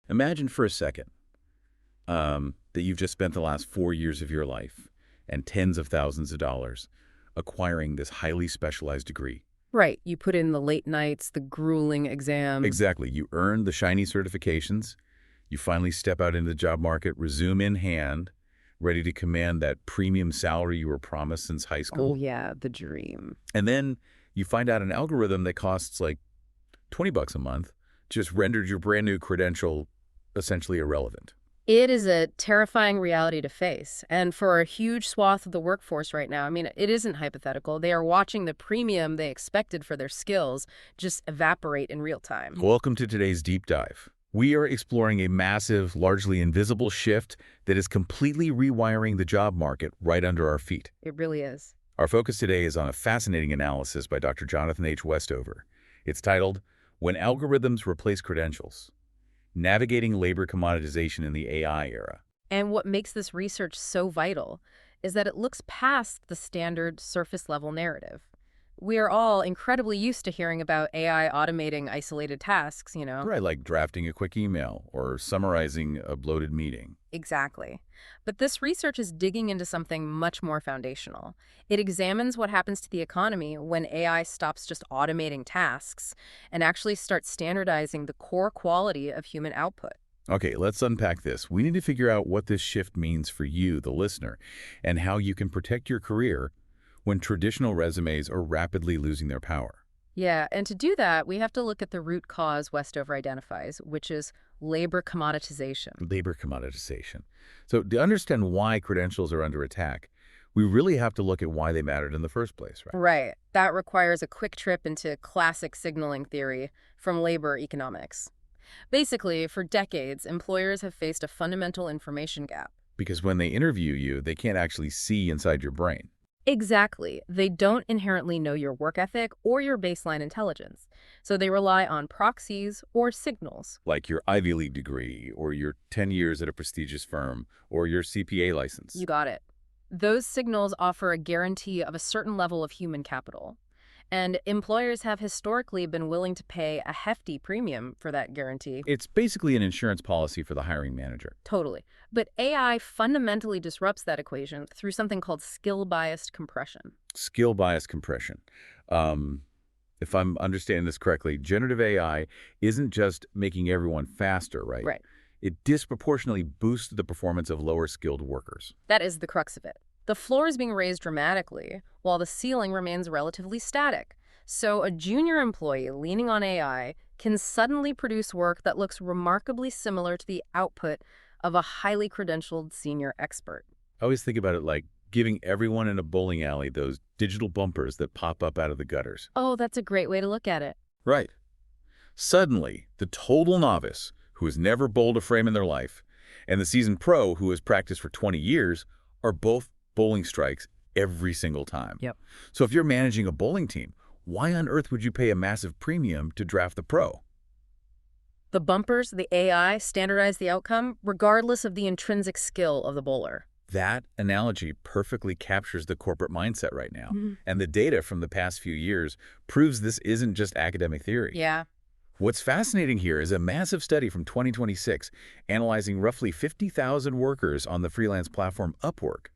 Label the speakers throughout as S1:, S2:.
S1: Imagine for a second that you've just spent the last 4 years of your life and tens of thousands of dollars acquiring this highly specialized degree.
S2: Right. You put in the late nights, the grueling exams.
S1: Exactly. You earn the shiny certifications. You finally step out into the job market, resume in hand, ready to command that premium salary you were promised since high
S2: Oh,
S1: school.
S2: yeah, the dream.
S1: And then you find out an algorithm that costs like $20 a month just rendered your brand new credential essentially irrelevant.
S2: It is a terrifying reality to face. And for a huge swath of the workforce right now, I mean, it isn't hypothetical. They are watching the premium they expected for their skills just evaporate in real time.
S1: Welcome to today's deep dive. We are exploring a massive, largely invisible shift that is completely rewiring the job market right under our feet.
S2: It really is.
S1: Our focus today is on a fascinating analysis by Dr. Jonathan H. Westover. It's titled, When Algorithms Replace Credentials: Navigating Labor Commoditization in the AI Era.
S2: And what makes this research so vital is that it looks past the standard surface-level narrative. We are all incredibly used to hearing about AI automating isolated tasks, you know.
S1: Right, like drafting a quick email or summarizing a bloated meeting.
S2: Exactly. But this research is digging into something much more foundational. It examines what happens to the economy when AI stops just automating tasks and actually starts standardizing the core quality of human output.
S1: Okay, let's unpack this. We need to figure out what this shift means for you, the listener, and how you can protect your career when traditional resumes are rapidly losing their power.
S2: Yeah, and to do that, we have to look at the root cause Westover identifies, which is labor commoditization.
S1: Labor commoditization. So to understand why credentials are under attack, we really have to look at why they mattered in the first place, right?
S2: Right. That requires a quick trip into classic signaling theory from labor economics. Basically, for decades, employers have faced a fundamental information gap.
S1: Because when they interview you, they can't actually see inside your brain.
S2: Exactly. They don't inherently know your work ethic or your baseline intelligence, so they rely on proxies or signals.
S1: Like your Ivy League degree, or your 10 years at a prestigious firm, or your CPA license.
S2: You got it. Those signals offer a guarantee of a certain level of human capital, and employers have historically been willing to pay a hefty premium for that guarantee.
S1: It's basically an insurance policy for the hiring manager.
S2: Totally. But AI fundamentally disrupts that equation through something called skill-biased compression.
S1: Skill-biased compression. If I'm understanding this correctly, generative AI isn't just making everyone faster, right?
S2: Right.
S1: It disproportionately boosts the performance of lower-skilled workers.
S2: That is the crux of it. The floor is being raised dramatically, while the ceiling remains relatively static. So a junior employee leaning on AI can suddenly produce work that looks remarkably similar to the output of a highly credentialed senior expert.
S1: I always think about it like giving everyone in a bowling alley those digital bumpers that pop up out of the gutters.
S2: Oh, that's a great way to look at it.
S1: Right. Suddenly, the total novice, who has never bowled a frame in their life, and the seasoned pro, who has practiced for 20 years, are both bowling strikes every single time.
S2: Yep.
S1: So if you're managing a bowling team, why on earth would you pay a massive premium to draft the pro?
S2: The bumpers, the AI, standardize the outcome regardless of the intrinsic skill of the bowler.
S1: That analogy perfectly captures the corporate mindset right now. And the data from the past few years proves this isn't just academic theory.
S2: Yeah.
S1: What's fascinating here is a massive study from 2026 analyzing roughly 50,000 workers on the freelance platform Upwork.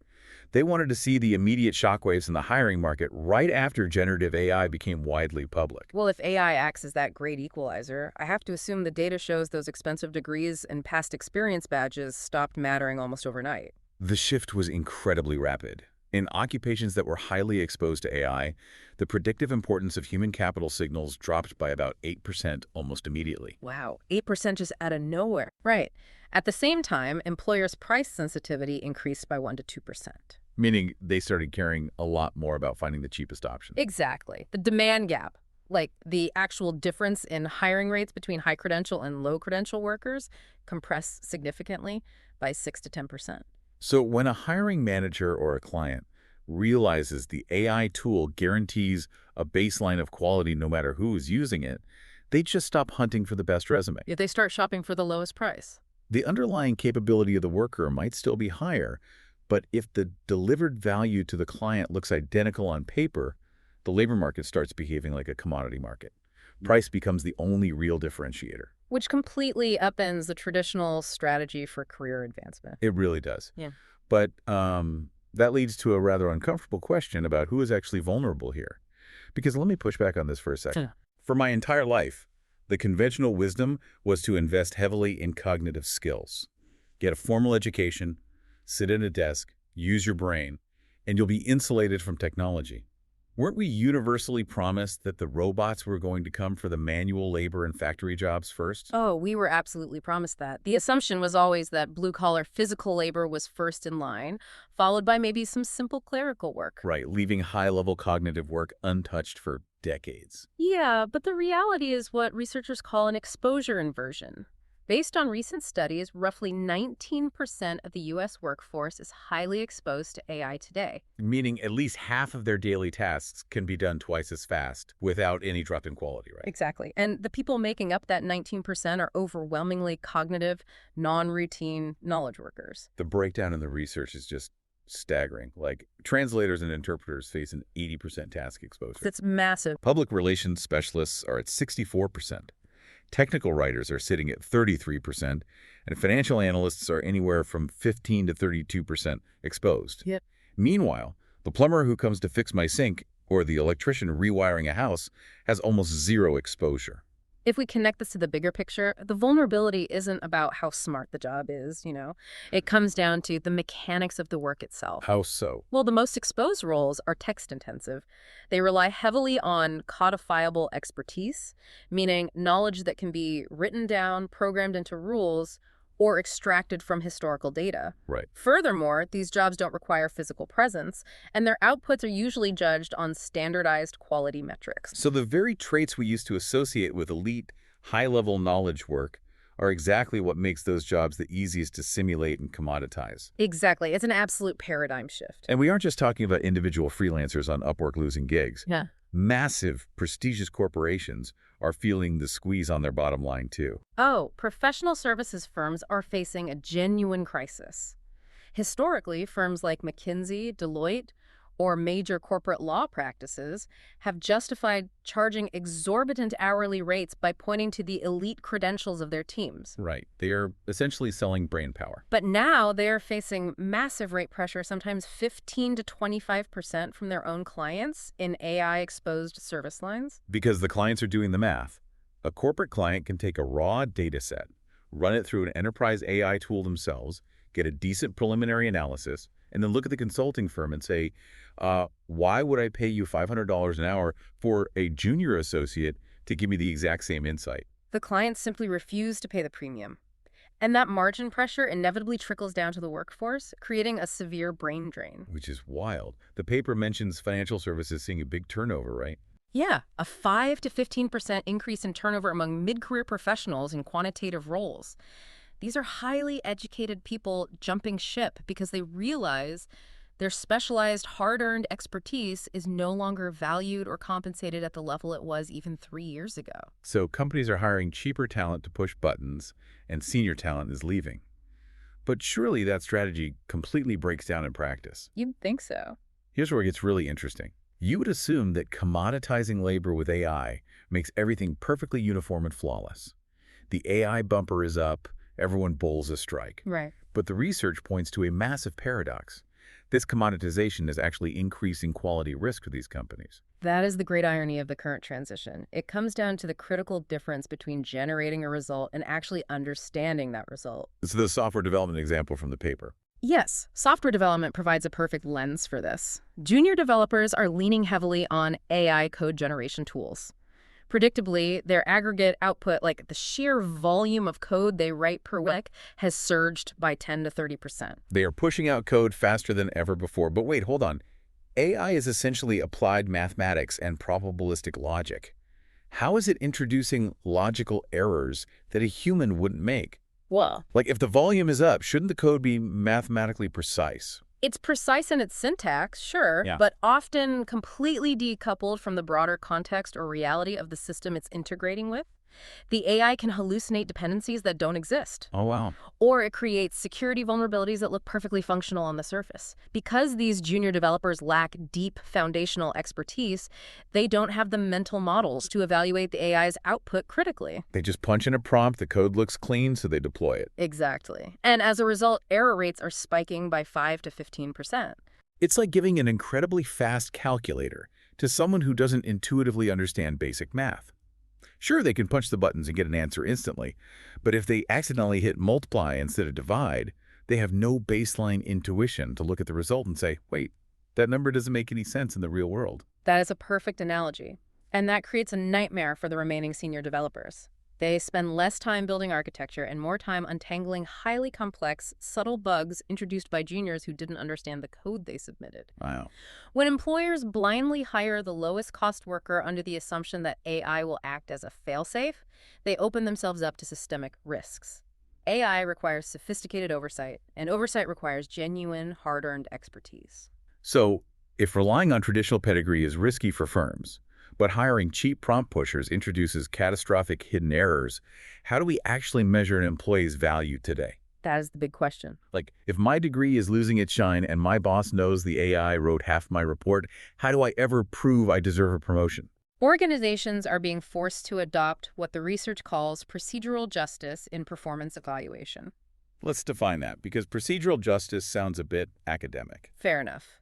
S1: They wanted to see the immediate shockwaves in the hiring market right after generative AI became widely public.
S2: Well, if AI acts as that great equalizer, I have to assume the data shows those expensive degrees and past experience badges stopped mattering almost overnight.
S1: The shift was incredibly rapid. In occupations that were highly exposed to AI, the predictive importance of human capital signals dropped by about 8% almost immediately.
S2: Wow, 8% just out of nowhere. Right. At the same time, employers' price sensitivity increased by 1 to 2%.
S1: Meaning they started caring a lot more about finding the cheapest option.
S2: Exactly. The demand gap, like the actual difference in hiring rates between high credential and low credential workers, compressed significantly by 6 to 10%.
S1: So when a hiring manager or a client realizes the AI tool guarantees a baseline of quality no matter who is using it, they just stop hunting for the best resume.
S2: If they start shopping for the lowest price.
S1: The underlying capability of the worker might still be higher, but if the delivered value to the client looks identical on paper, the labor market starts behaving like a commodity market. Price becomes the only real differentiator.
S2: Which completely upends the traditional strategy for career advancement.
S1: It really does.
S2: Yeah.
S1: But that leads to a rather uncomfortable question about who is actually vulnerable here. Because let me push back on this for a second. For my entire life, the conventional wisdom was to invest heavily in cognitive skills. Get a formal education, sit at a desk, use your brain, and you'll be insulated from technology. Weren't we universally promised that the robots were going to come for the manual labor and factory jobs first?
S2: Oh, we were absolutely promised that. The assumption was always that blue-collar physical labor was first in line, followed by maybe some simple clerical work.
S1: Right, leaving high-level cognitive work untouched for decades.
S2: Yeah, but the reality is what researchers call an exposure inversion. Based on recent studies, roughly 19% of the U.S. workforce is highly exposed to AI today.
S1: Meaning at least half of their daily tasks can be done twice as fast without any drop in quality, right?
S2: Exactly. And the people making up that 19% are overwhelmingly cognitive, non-routine knowledge workers.
S1: The breakdown in the research is just staggering. Like, translators and interpreters face an 80% task exposure.
S2: That's massive.
S1: Public relations specialists are at 64%. Technical writers are sitting at 33%, and financial analysts are anywhere from 15 to 32% exposed.
S2: Yep.
S1: Meanwhile, the plumber who comes to fix my sink or the electrician rewiring a house has almost zero exposure.
S2: If we connect this to the bigger picture, the vulnerability isn't about how smart the job is, It comes down to the mechanics of the work itself.
S1: How so?
S2: Well, the most exposed roles are text-intensive. They rely heavily on codifiable expertise, meaning knowledge that can be written down, programmed into rules, or extracted from historical data.
S1: Right.
S2: Furthermore, these jobs don't require physical presence, and their outputs are usually judged on standardized quality metrics.
S1: So the very traits we used to associate with elite, high-level knowledge work are exactly what makes those jobs the easiest to simulate and commoditize.
S2: Exactly. It's an absolute paradigm shift.
S1: And we aren't just talking about individual freelancers on Upwork losing gigs.
S2: Yeah.
S1: Massive, prestigious corporations are feeling the squeeze on their bottom line, too.
S2: Oh, professional services firms are facing a genuine crisis. Historically, firms like McKinsey, Deloitte, or major corporate law practices have justified charging exorbitant hourly rates by pointing to the elite credentials of their teams.
S1: Right. They are essentially selling brain power.
S2: But now they are facing massive rate pressure, sometimes 15 to 25% from their own clients in AI-exposed service lines.
S1: Because the clients are doing the math. A corporate client can take a raw data set, run it through an enterprise AI tool themselves, get a decent preliminary analysis, and then look at the consulting firm and say, why would I pay you $500 an hour for a junior associate to give me the exact same insight?
S2: The clients simply refuse to pay the premium. And that margin pressure inevitably trickles down to the workforce, creating a severe brain drain.
S1: Which is wild. The paper mentions financial services seeing a big turnover, right?
S2: Yeah, a 5 to 15% increase in turnover among mid-career professionals in quantitative roles. These are highly educated people jumping ship because they realize their specialized, hard-earned expertise is no longer valued or compensated at the level it was even 3 years ago.
S1: So companies are hiring cheaper talent to push buttons, and senior talent is leaving. But surely that strategy completely breaks down in practice.
S2: You'd think so.
S1: Here's where it gets really interesting. You would assume that commoditizing labor with AI makes everything perfectly uniform and flawless. The AI bumper is up, everyone bowls a strike.
S2: Right.
S1: But the research points to a massive paradox. This commoditization is actually increasing quality risk for these companies.
S2: That is the great irony of the current transition. It comes down to the critical difference between generating a result and actually understanding that result.
S1: This is the software development example from the paper.
S2: Yes, software development provides a perfect lens for this. Junior developers are leaning heavily on AI code generation tools. Predictably, their aggregate output, like the sheer volume of code they write per week, has surged by 10 to 30%.
S1: They are pushing out code faster than ever before. But wait, hold on. AI is essentially applied mathematics and probabilistic logic. How is it introducing logical errors that a human wouldn't make?
S2: Well,
S1: Like, if the volume is up, shouldn't the code be mathematically precise?
S2: it's precise in its syntax, sure,
S1: Yeah.
S2: but often completely decoupled from the broader context or reality of the system it's integrating with. The AI can hallucinate dependencies that don't exist.
S1: Oh, wow.
S2: Or it creates security vulnerabilities that look perfectly functional on the surface. Because these junior developers lack deep foundational expertise, they don't have the mental models to evaluate the AI's output critically.
S1: They just punch in a prompt, the code looks clean, so they deploy it.
S2: Exactly. And as a result, error rates are spiking by 5 to 15%.
S1: It's like giving an incredibly fast calculator to someone who doesn't intuitively understand basic math. Sure, they can punch the buttons and get an answer instantly, but if they accidentally hit multiply instead of divide, they have no baseline intuition to look at the result and say, wait, that number doesn't make any sense in the real world.
S2: That is a perfect analogy. And that creates a nightmare for the remaining senior developers. They spend less time building architecture and more time untangling highly complex, subtle bugs introduced by juniors who didn't understand the code they submitted.
S1: Wow.
S2: When employers blindly hire the lowest cost worker under the assumption that AI will act as a failsafe, they open themselves up to systemic risks. AI requires sophisticated oversight, and oversight requires genuine, hard-earned expertise.
S1: So, if relying on traditional pedigree is risky for firms, but hiring cheap prompt pushers introduces catastrophic hidden errors, how do we actually measure an employee's value today?
S2: That is the big question.
S1: Like, if my degree is losing its shine and my boss knows the AI wrote half my report, how do I ever prove I deserve a promotion?
S2: Organizations are being forced to adopt what the research calls procedural justice in performance evaluation.
S1: Let's define that, because procedural justice sounds a bit academic.
S2: Fair enough.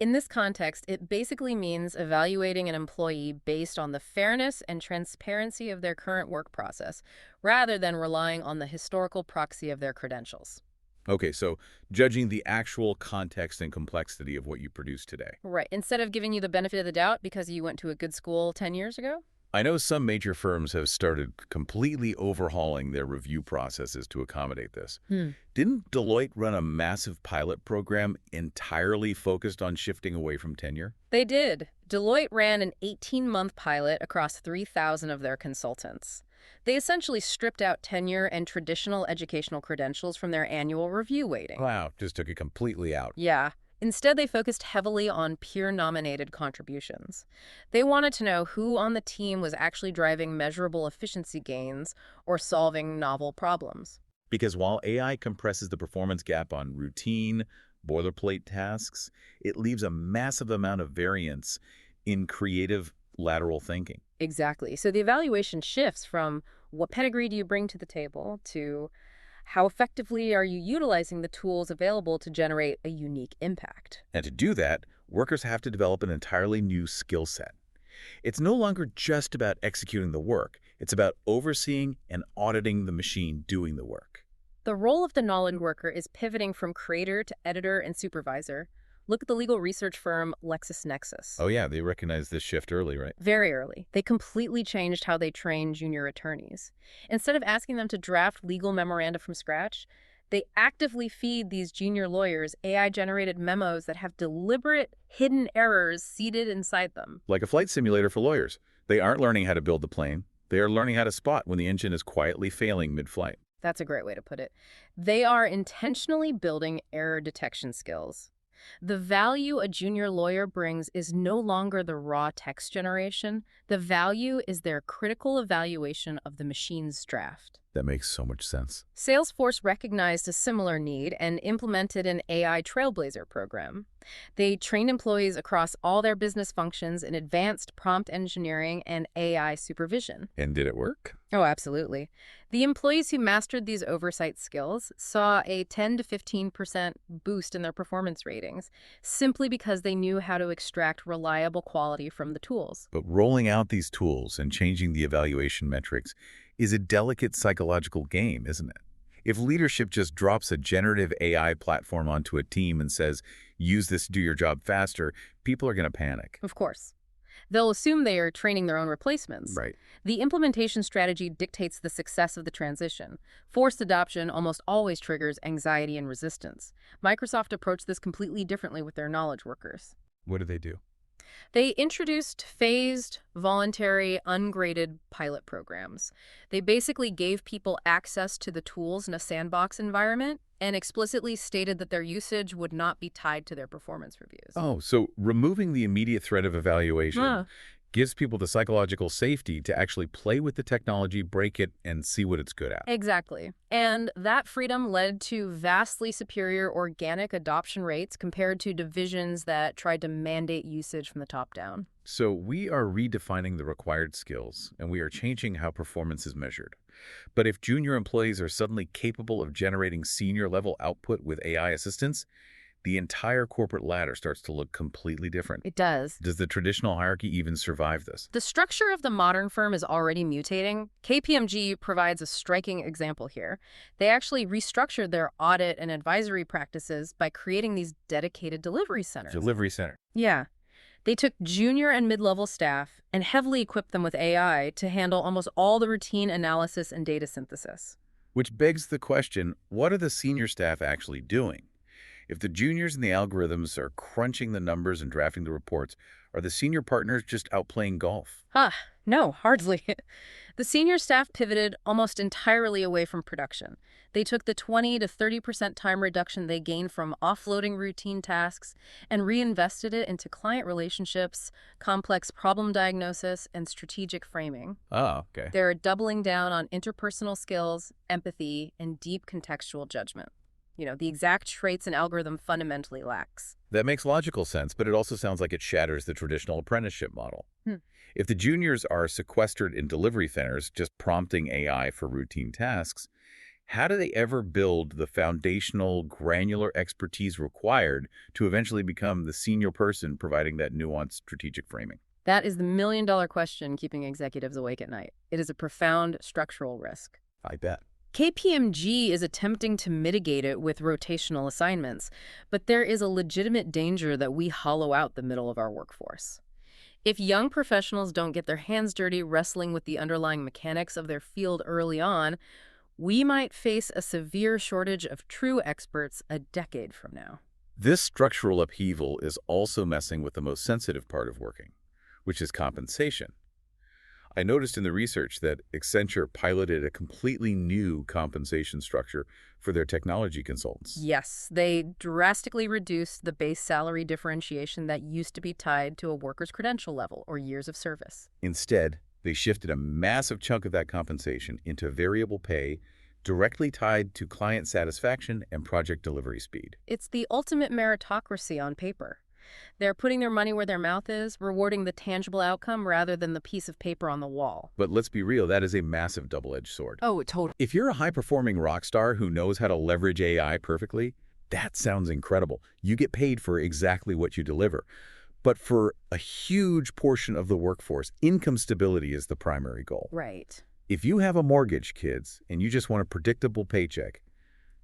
S2: In this context, it basically means evaluating an employee based on the fairness and transparency of their current work process, rather than relying on the historical proxy of their credentials.
S1: Okay, so judging the actual context and complexity of what you produce today.
S2: Right. Instead of giving you the benefit of the doubt because you went to a good school 10 years ago?
S1: I know some major firms have started completely overhauling their review processes to accommodate this. Didn't Deloitte run a massive pilot program entirely focused on shifting away from tenure?
S2: They did. Deloitte ran an 18-month pilot across 3,000 of their consultants. They essentially stripped out tenure and traditional educational credentials from their annual review weighting.
S1: Wow, just took it completely out.
S2: Yeah. Instead, they focused heavily on peer-nominated contributions. They wanted to know who on the team was actually driving measurable efficiency gains or solving novel problems.
S1: Because while AI compresses the performance gap on routine, boilerplate tasks, it leaves a massive amount of variance in creative lateral thinking.
S2: Exactly. So the evaluation shifts from what pedigree do you bring to the table to how effectively are you utilizing the tools available to generate a unique impact?
S1: And to do that, workers have to develop an entirely new skill set. It's no longer just about executing the work. It's about overseeing and auditing the machine doing the work.
S2: The role of the knowledge worker is pivoting from creator to editor and supervisor. Look at the legal research firm LexisNexis.
S1: Oh yeah, they recognized this shift early, right?
S2: Very early. They completely changed how they train junior attorneys. Instead of asking them to draft legal memoranda from scratch, they actively feed these junior lawyers AI-generated memos that have deliberate, hidden errors seeded inside them.
S1: Like a flight simulator for lawyers. They aren't learning how to build the plane. They are learning how to spot when the engine is quietly failing mid-flight.
S2: That's a great way to put it. They are intentionally building error detection skills. The value a junior lawyer brings is no longer the raw text generation. The value is their critical evaluation of the machine's draft.
S1: That makes so much sense.
S2: Salesforce recognized a similar need and implemented an AI Trailblazer program. They trained employees across all their business functions in advanced prompt engineering and AI supervision.
S1: And did it work?
S2: Oh, absolutely. The employees who mastered these oversight skills saw a 10 to 15% boost in their performance ratings, simply because they knew how to extract reliable quality from the tools.
S1: But rolling out these tools and changing the evaluation metrics is a delicate psychological game, isn't it? If leadership just drops a generative AI platform onto a team and says, use this to do your job faster, people are going to panic.
S2: Of course. They'll assume they are training their own replacements.
S1: Right.
S2: The implementation strategy dictates the success of the transition. Forced adoption almost always triggers anxiety and resistance. Microsoft approached this completely differently with their knowledge workers.
S1: What do they do?
S2: They introduced phased, voluntary, ungraded pilot programs. They basically gave people access to the tools in a sandbox environment and explicitly stated that their usage would not be tied to their performance reviews.
S1: Oh, so removing the immediate threat of evaluation Gives people the psychological safety to actually play with the technology, break it, and see what it's good at.
S2: Exactly. And that freedom led to vastly superior organic adoption rates compared to divisions that tried to mandate usage from the top down.
S1: So we are redefining the required skills, and we are changing how performance is measured. But if junior employees are suddenly capable of generating senior-level output with AI assistance, the entire corporate ladder starts to look completely different.
S2: It does.
S1: Does the traditional hierarchy even survive this?
S2: The structure of the modern firm is already mutating. KPMG provides a striking example here. They actually restructured their audit and advisory practices by creating these dedicated delivery centers.
S1: Delivery center.
S2: Yeah. They took junior and mid-level staff and heavily equipped them with AI to handle almost all the routine analysis and data synthesis.
S1: Which begs the question, what are the senior staff actually doing? If the juniors and the algorithms are crunching the numbers and drafting the reports, are the senior partners just out playing golf?
S2: No, hardly. The senior staff pivoted almost entirely away from production. They took the 20 to 30% time reduction they gained from offloading routine tasks and reinvested it into client relationships, complex problem diagnosis, and strategic framing.
S1: Oh, okay.
S2: They're doubling down on interpersonal skills, empathy, and deep contextual judgment. The exact traits an algorithm fundamentally lacks.
S1: That makes logical sense, but it also sounds like it shatters the traditional apprenticeship model. If the juniors are sequestered in delivery centers, just prompting AI for routine tasks, how do they ever build the foundational, granular expertise required to eventually become the senior person providing that nuanced strategic framing?
S2: That is the million-dollar question keeping executives awake at night. It is a profound structural risk.
S1: I bet.
S2: KPMG is attempting to mitigate it with rotational assignments, but there is a legitimate danger that we hollow out the middle of our workforce. If young professionals don't get their hands dirty wrestling with the underlying mechanics of their field early on, we might face a severe shortage of true experts a decade from now.
S1: This structural upheaval is also messing with the most sensitive part of working, which is compensation. I noticed in the research that Accenture piloted a completely new compensation structure for their technology consultants.
S2: Yes, they drastically reduced the base salary differentiation that used to be tied to a worker's credential level or years of service.
S1: Instead, they shifted a massive chunk of that compensation into variable pay directly tied to client satisfaction and project delivery speed.
S2: It's the ultimate meritocracy on paper. They're putting their money where their mouth is, rewarding the tangible outcome rather than the piece of paper on the wall.
S1: But let's be real, that is a massive double-edged sword.
S2: Oh, totally.
S1: If you're a high-performing rock star who knows how to leverage AI perfectly, that sounds incredible. You get paid for exactly what you deliver. But for a huge portion of the workforce, income stability is the primary goal.
S2: Right.
S1: If you have a mortgage, kids, and you just want a predictable paycheck,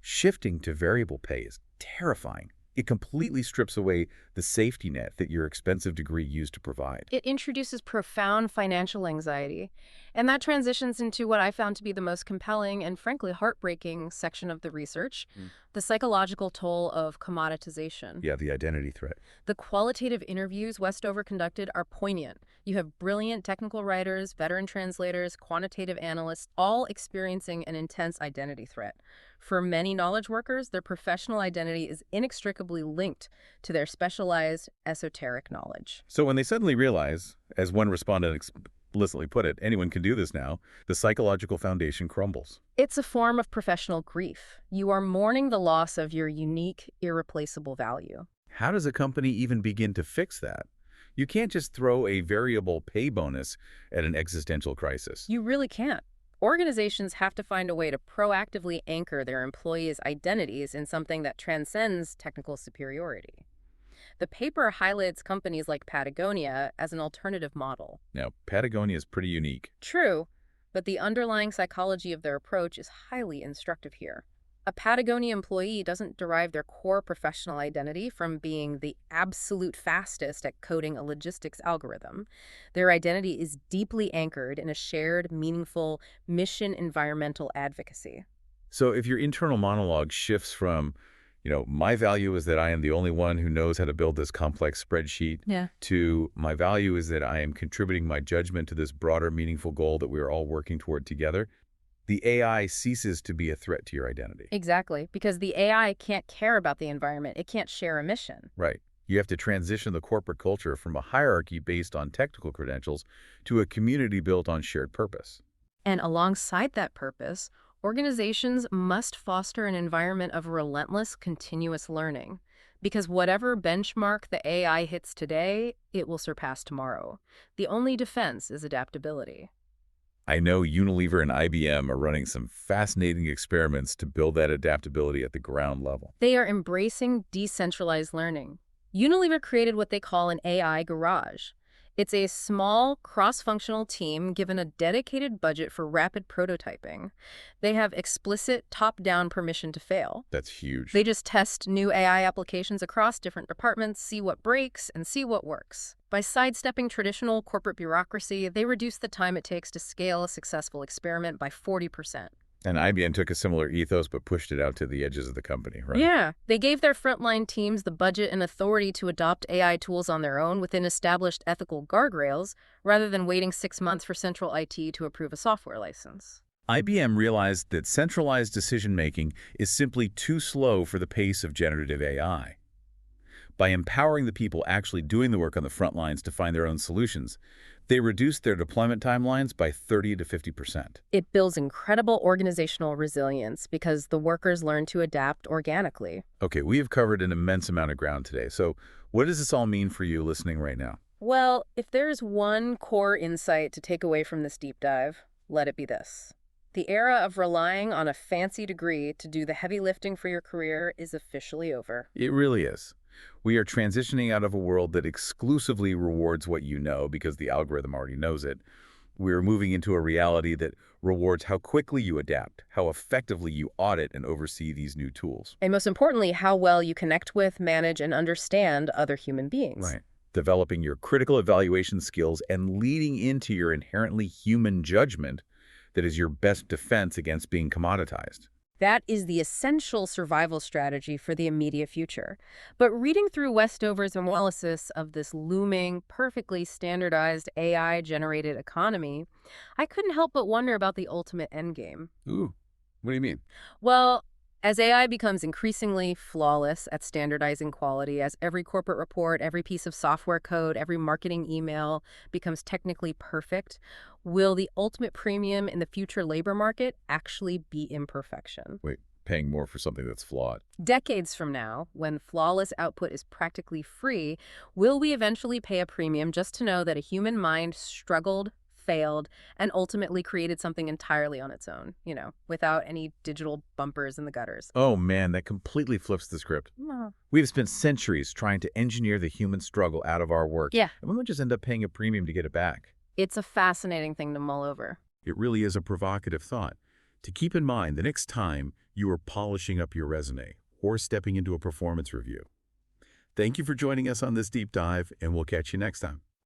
S1: shifting to variable pay is terrifying. It completely strips away the safety net that your expensive degree used to provide.
S2: It introduces profound financial anxiety, and that transitions into what I found to be the most compelling and frankly heartbreaking section of the research, the psychological toll of commoditization.
S1: Yeah, the identity threat.
S2: The qualitative interviews Westover conducted are poignant. You have brilliant technical writers, veteran translators, quantitative analysts, all experiencing an intense identity threat. For many knowledge workers, their professional identity is inextricably linked to their specialized esoteric knowledge.
S1: So when they suddenly realize, as one respondent explicitly put it, anyone can do this now, the psychological foundation crumbles.
S2: It's a form of professional grief. You are mourning the loss of your unique, irreplaceable value.
S1: How does a company even begin to fix that? You can't just throw a variable pay bonus at an existential crisis.
S2: You really can't. Organizations have to find a way to proactively anchor their employees' identities in something that transcends technical superiority. The paper highlights companies like Patagonia as an alternative model.
S1: Now, Patagonia is pretty unique.
S2: True, but the underlying psychology of their approach is highly instructive here. A Patagonia employee doesn't derive their core professional identity from being the absolute fastest at coding a logistics algorithm. Their identity is deeply anchored in a shared, meaningful mission environmental advocacy.
S1: So if your internal monologue shifts from, my value is that I am the only one who knows how to build this complex spreadsheet, to my value is that I am contributing my judgment to this broader, meaningful goal that we are all working toward together, the AI ceases to be a threat to your identity.
S2: Exactly, because the AI can't care about the environment. It can't share a mission.
S1: Right. You have to transition the corporate culture from a hierarchy based on technical credentials to a community built on shared purpose.
S2: And alongside that purpose, organizations must foster an environment of relentless, continuous learning. Because whatever benchmark the AI hits today, it will surpass tomorrow. The only defense is adaptability.
S1: I know Unilever and IBM are running some fascinating experiments to build that adaptability at the ground level.
S2: They are embracing decentralized learning. Unilever created what they call an AI garage. It's a small, cross-functional team given a dedicated budget for rapid prototyping. They have explicit top-down permission to fail.
S1: That's huge.
S2: They just test new AI applications across different departments, see what breaks, and see what works. By sidestepping traditional corporate bureaucracy, they reduce the time it takes to scale a successful experiment by 40%.
S1: And IBM took a similar ethos but pushed it out to the edges of the company, right?
S2: Yeah, they gave their frontline teams the budget and authority to adopt AI tools on their own within established ethical guardrails, rather than waiting 6 months for central IT to approve a software license.
S1: IBM realized that centralized decision-making is simply too slow for the pace of generative AI. By empowering the people actually doing the work on the front lines to find their own solutions, they reduced their deployment timelines by 30 to 50%.
S2: It builds incredible organizational resilience because the workers learn to adapt organically.
S1: Okay, we have covered an immense amount of ground today, so what does this all mean for you listening right now?
S2: Well, if there's one core insight to take away from this deep dive, let it be this. The era of relying on a fancy degree to do the heavy lifting for your career is officially over.
S1: It really is. We are transitioning out of a world that exclusively rewards what you know because the algorithm already knows it. We're moving into a reality that rewards how quickly you adapt, how effectively you audit and oversee these new tools.
S2: And most importantly, how well you connect with, manage, and understand other human beings.
S1: Right. Developing your critical evaluation skills and leading into your inherently human judgment that is your best defense against being commoditized.
S2: That is the essential survival strategy for the immediate future. But reading through Westover's analysis of this looming, perfectly standardized AI-generated economy, I couldn't help but wonder about the ultimate endgame.
S1: Ooh, what do you mean?
S2: Well, as AI becomes increasingly flawless at standardizing quality, as every corporate report, every piece of software code, every marketing email becomes technically perfect, will the ultimate premium in the future labor market actually be imperfection?
S1: Wait, paying more for something that's flawed.
S2: Decades from now, when flawless output is practically free, will we eventually pay a premium just to know that a human mind struggled, failed, and ultimately created something entirely on its own, without any digital bumpers in the gutters?
S1: Oh man, that completely flips the script. We've spent centuries trying to engineer the human struggle out of our work.
S2: Yeah.
S1: And we might just end up paying a premium to get it back.
S2: It's a fascinating thing to mull over.
S1: It really is a provocative thought to keep in mind the next time you are polishing up your resume or stepping into a performance review. Thank you for joining us on this deep dive, and we'll catch you next time.